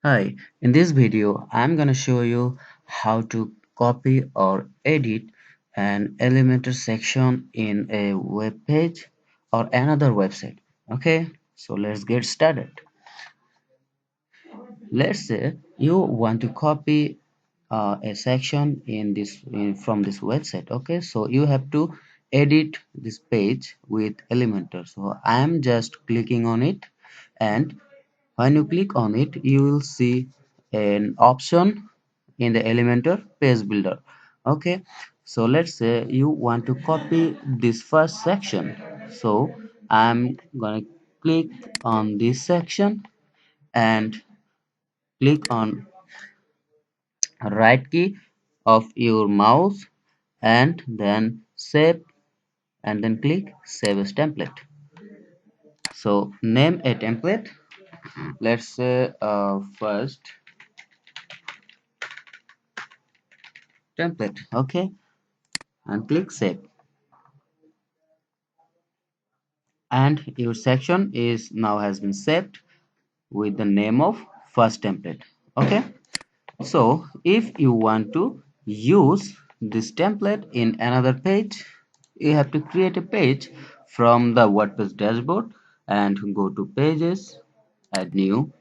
Hi, in this video, I'm gonna show you how to copy or edit an Elementor section in a web page or another website. Okay, so let's get started. Let's say you want to copy a section from this website. Okay, so you have to edit this page with Elementor. So I'm just clicking on it, and when you click on it, you will see an option in the Elementor page builder. Okay, so let's say you want to copy this first section. So I'm gonna click on this section and click on right key of your mouse and then save and then click save as template. So name a template. Let's say first template. Okay, and click save, and your section is now has been saved with the name of first template. Okay, so if you want to use this template in another page, you have to create a page from the WordPress dashboard and go to pages, add new.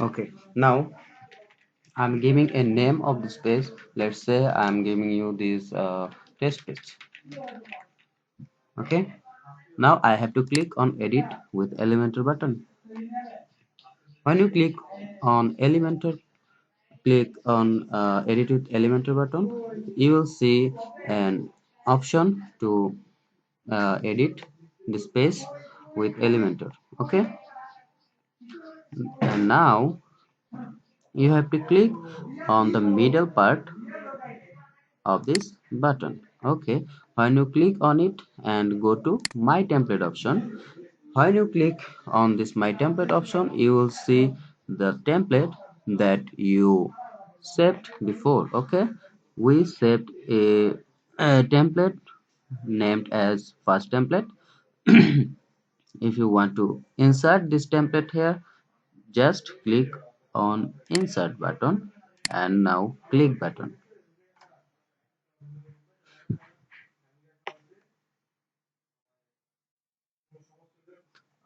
Okay, now I'm giving a name of this page. Let's say I'm giving you this test page. Okay, now I have to click on edit with Elementor button. When you click on Elementor, click on edit with Elementor button, you will see an option to edit this page with Elementor. Okay, and now you have to click on the middle part of this button. Okay, when you click on it and go to my template option, when you click on this my template option, you will see the template that you saved before. Okay, we saved a template named as first template. If you want to insert this template here, just click on insert button and now click button.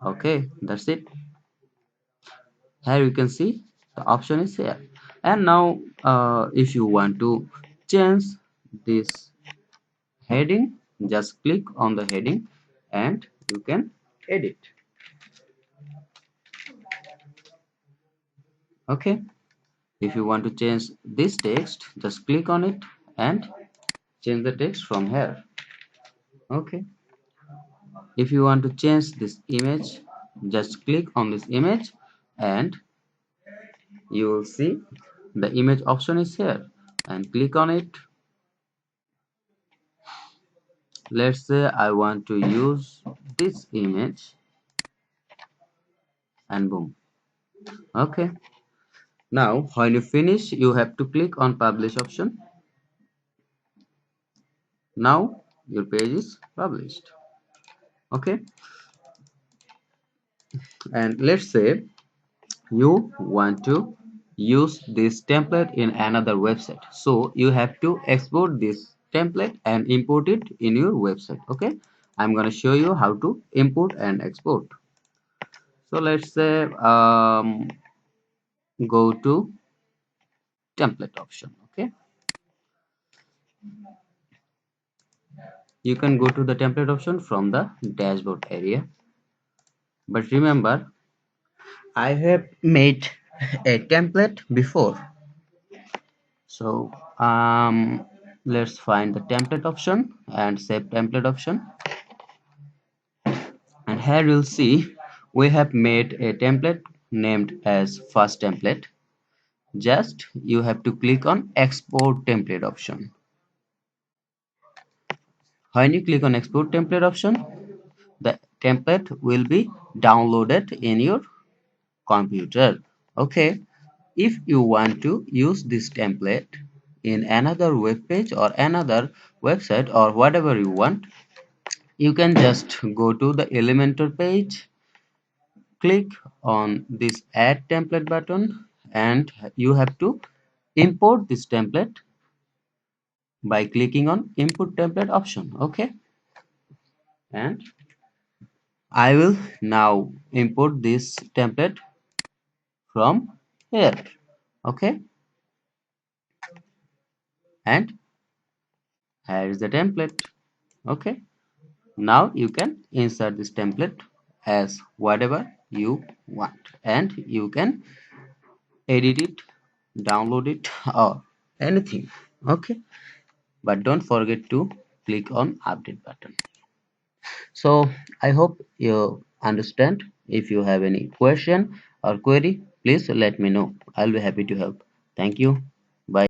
Okay, that's it. Here you can see the option is here. And now if you want to change this heading, just click on the heading and you can edit. Okay, if you want to change this text, just click on it and change the text from here. Okay, if you want to change this image, just click on this image and you will see the image option is here, and click on it. Let's say I want to use this image, and boom. Okay, now when you finish, you have to click on publish option. Now your page is published. Okay, and let's say you want to use this template in another website, so you have to export this template and import it in your website. Okay, I'm going to show you how to import and export. So let's say go to template option. Okay, you can go to the template option from the dashboard area, but remember I have made a template before. So let's find the template option and save template option, and here you'll see we have made a template named as first template. Just you have to click on export template option. When you click on export template option, the template will be downloaded in your computer. Okay, if you want to use this template in another web page or another website or whatever you want, you can just go to the Elementor page, click on this add template button, and you have to import this template by clicking on input template option. Okay, and I will now import this template from here. Okay, and here is the template. Okay, now you can insert this template as whatever you want, and you can edit it, download it, or anything. Okay, but don't forget to click on update button. So I hope you understand. If you have any question or query, please let me know. I'll be happy to help. Thank you.